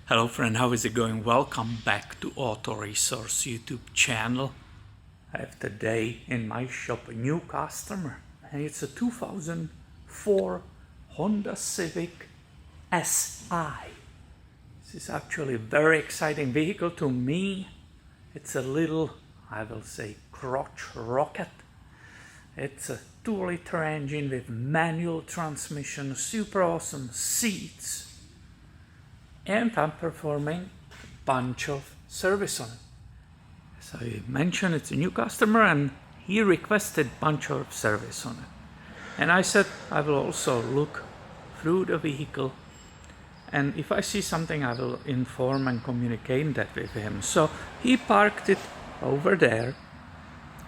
Hello friend, how is it going? Welcome back to Auto Resource YouTube channel. I have today in my shop a new customer, and it's a 2004 Honda Civic SI. This is actually a very exciting vehicle to me. It's a little, I will say, crotch rocket. It's a 2-liter engine with manual transmission, super awesome seats. And I'm performing a bunch of service on it. As I mentioned, it's a new customer and he requested a bunch of service on it. And I said I will also look through the vehicle, and if I see something I will inform and communicate that with him. So he parked it over there,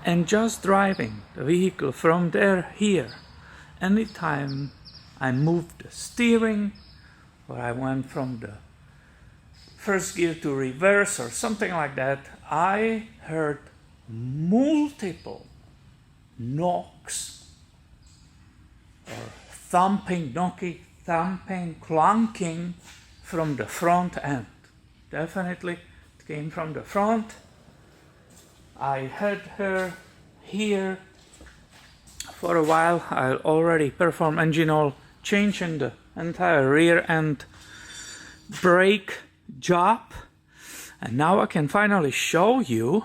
and just driving the vehicle from there here, anytime I moved the steering or I went from the first gear to reverse or something like that, I heard multiple knocks or thumping, knocking, thumping, clunking from the front end. Definitely it came from the front. I had her here for a while. I already performed engine oil change in the entire rear end brake job, and now I can finally show you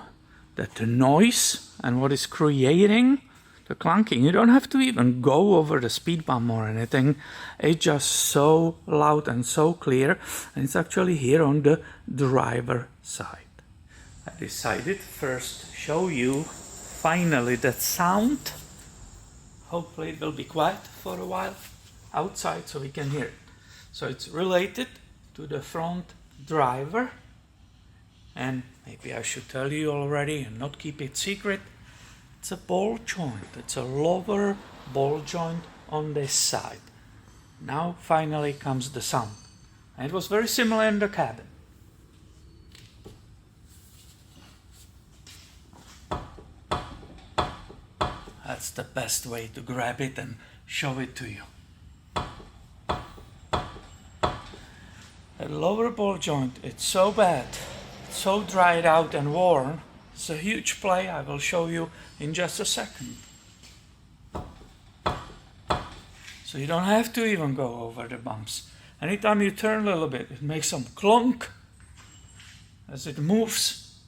that the noise and what is creating the clunking, you don't have to even go over the speed bump or anything. It's just so loud and so clear, and it's actually here on the driver side. I decided first show you finally that sound. Hopefully it will be quiet for a while outside so we can hear it. So it's related to the front driver, and maybe I should tell you already and not keep it secret. It's a ball joint. It's a lower ball joint on this side. Now finally comes the sound, and it was very similar in the cabin. That's the best way to grab it and show it to you. The lower ball joint, it's so bad, it's so dried out and worn. It's a huge play. I will show you in just a second. So you don't have to even go over the bumps. Anytime you turn a little bit, it makes some clunk as it moves,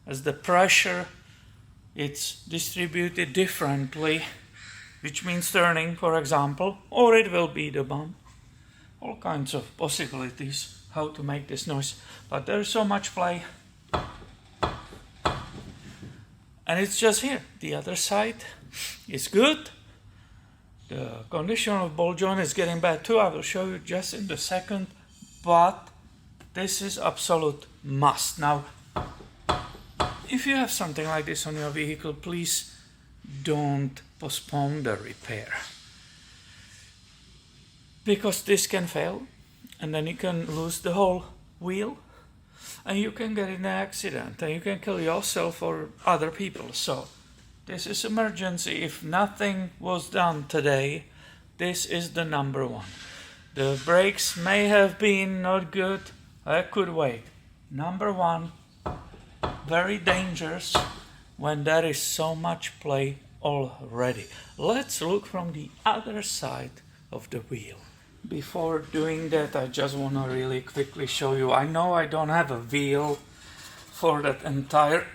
as the pressure it's distributed differently, which means turning, for example, or it will be the bump. All kinds of possibilities how to make this noise, but there's so much play. And it's just here. The other side is good. The condition of ball joint is getting bad too. I will show you just in a second, but this is absolute must. Now, if you have something like this on your vehicle, please don't postpone the repair, because this can fail and then you can lose the whole wheel and you can get in an accident and you can kill yourself or other people. So this is emergency. If nothing was done today, this is the number one. The brakes may have been not good, I could wait. Number one, very dangerous when there is so much play already. Let's look from the other side of the wheel. Before doing that, I just want to really quickly show you. I know I don't have a wheel for that entire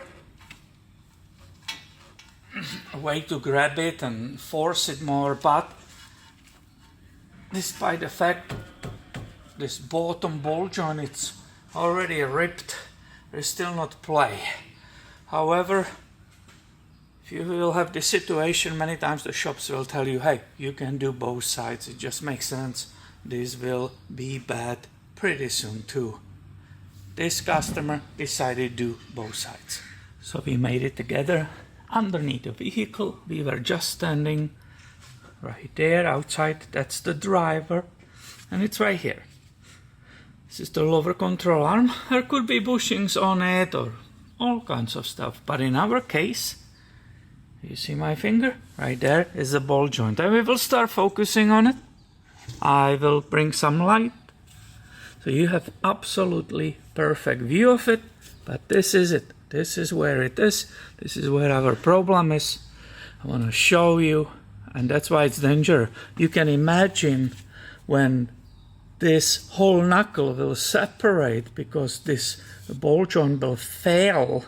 way to grab it and force it more, but despite the fact this bottom ball joint it's already ripped, there's still not play. However, if you will have this situation, many times the shops will tell you, hey, you can do both sides. It just makes sense. This will be bad pretty soon too. This customer decided to do both sides. So we made it together underneath the vehicle. We were just standing right there outside. That's the driver, and it's right here. This is the lower control arm. There could be bushings on it or all kinds of stuff, but in our case, you see my finger? Right there is a ball joint, and we will start focusing on it. I will bring some light So you have absolutely perfect view of it, but this is it. This is where it is. This is where our problem is. I want to show you, and that's why it's dangerous. You can imagine when this whole knuckle will separate because this ball joint will fail.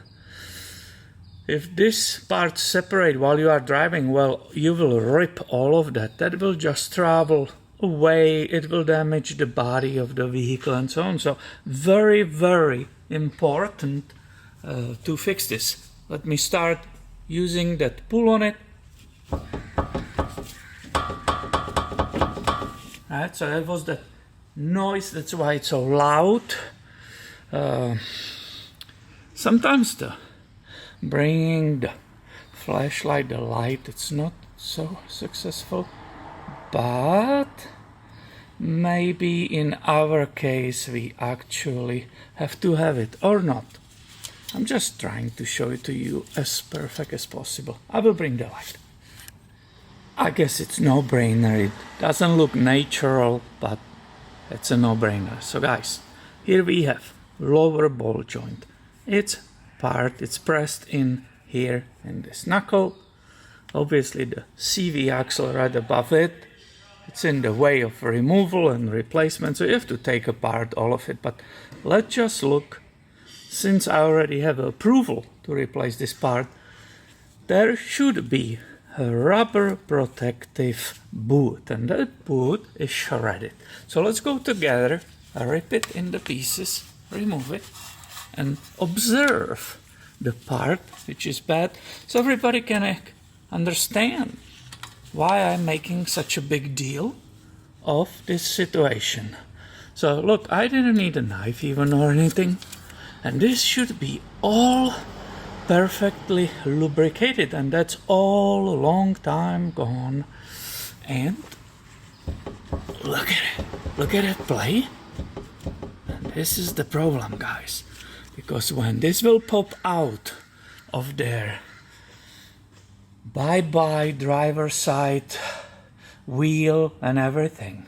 If this part separate while you are driving, well, you will rip all of that. That will just travel away. It will damage the body of the vehicle and so on. So very, very important to fix this. Let me start using that pull on it. Right, so that was the noise. That's why it's so loud. Sometimes bringing the flashlight, the light, it's not so successful, but maybe in our case we actually have to have it or not. I'm just trying to show it to you as perfect as possible. I will bring the light. I guess it's no-brainer. It doesn't look natural, but it's a no-brainer. So guys, here we have lower ball joint. It's pressed in here in this knuckle. Obviously the CV axle right above it. It's in the way of removal and replacement, so you have to take apart all of it. But let's just look. Since I already have approval to replace this part, there should be a rubber protective boot, and that boot is shredded. So let's go together, rip it into pieces, remove it, and observe the part which is bad, so everybody can understand why I'm making such a big deal of this situation. So look, I didn't need a knife even or anything, and this should be all perfectly lubricated, and that's all a long time gone. And look at it play. And this is the problem, guys, because when this will pop out of there, bye-bye driver side wheel and everything.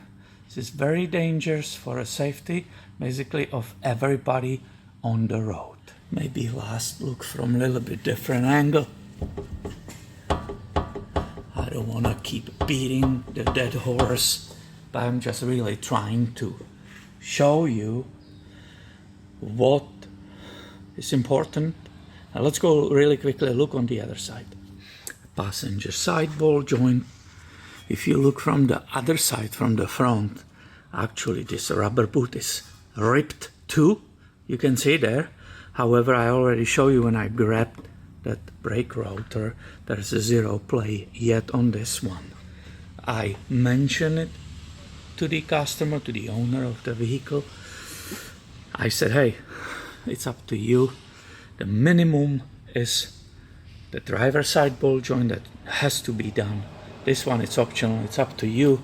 This is very dangerous for the safety basically of everybody on the road. Maybe last look from a little bit different angle. I don't want to keep beating the dead horse, but I'm just really trying to show you what is important. Now let's go really quickly look on the other side. Passenger side ball joint. If you look from the other side, from the front, actually this rubber boot is ripped too. You can see there. However, I already show you when I grabbed that brake rotor, there's a zero play yet on this one. I mentioned it to the customer, to the owner of the vehicle. I said, hey, it's up to you. The minimum is the driver's side ball joint that has to be done. This one, it's optional, it's up to you.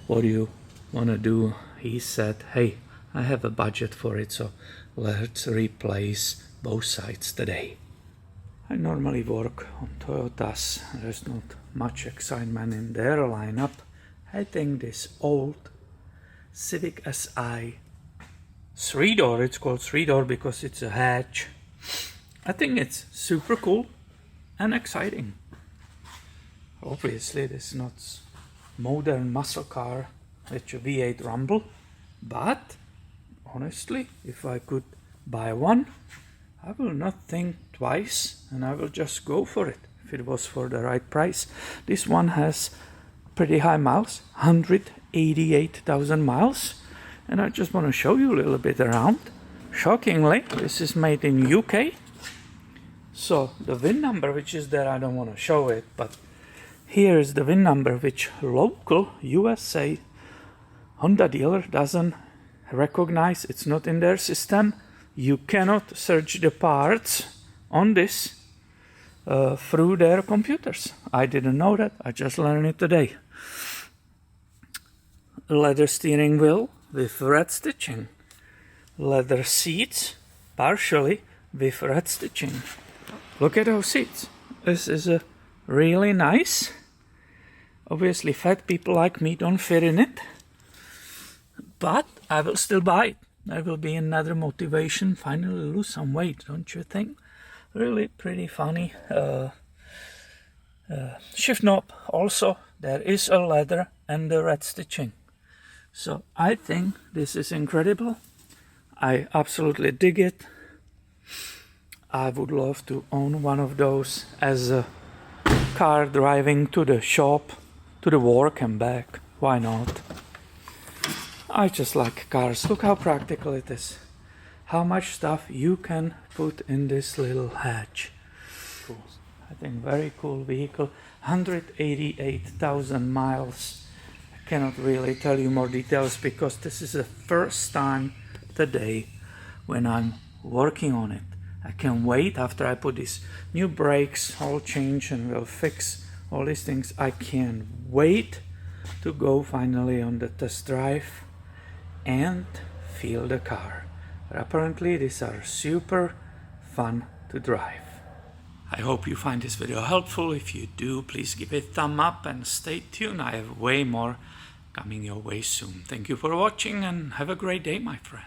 What do you want to do? He said, hey, I have a budget for it, so let's replace both sides today. I normally work on Toyotas. There's not much excitement in their lineup. I think this old Civic Si 3-door, it's called 3-door because it's a hatch. I think it's super cool and exciting. Obviously, this is not modern muscle car with a V8 rumble, but honestly, if I could buy one, I will not think twice and I will just go for it if it was for the right price. This one has pretty high miles, 188,000 miles, and I just want to show you a little bit around. Shockingly, this is made in UK. So the VIN number which is there, I don't want to show it, but here is the VIN number which local USA Honda dealer doesn't recognize. It's not in their system. You cannot search the parts on this through their computers. I didn't know that. I just learned it today. Leather steering wheel with red stitching. Leather seats partially with red stitching. Look at those seats. This is a really nice. Obviously fat people like me don't fit in it, but I will still buy it That will be another motivation. Finally lose some weight, don't you think? Really pretty funny. Shift knob also, there is a leather and the red stitching. So I think this is incredible. I absolutely dig it. I would love to own one of those as a car driving to the shop, to the work and back. Why not? I just like cars. Look how practical it is. How much stuff you can put in this little hatch. Cool. I think very cool vehicle. 188,000 miles. I cannot really tell you more details because this is the first time today when I'm working on it. I can wait after I put these new brakes, all change and we'll fix all these things. I can't wait to go finally on the test drive and feel the car. But apparently these are super fun to drive. I hope you find this video helpful. If you do, please give it a thumb up and stay tuned. I have way more coming your way soon. Thank you for watching and have a great day, my friend.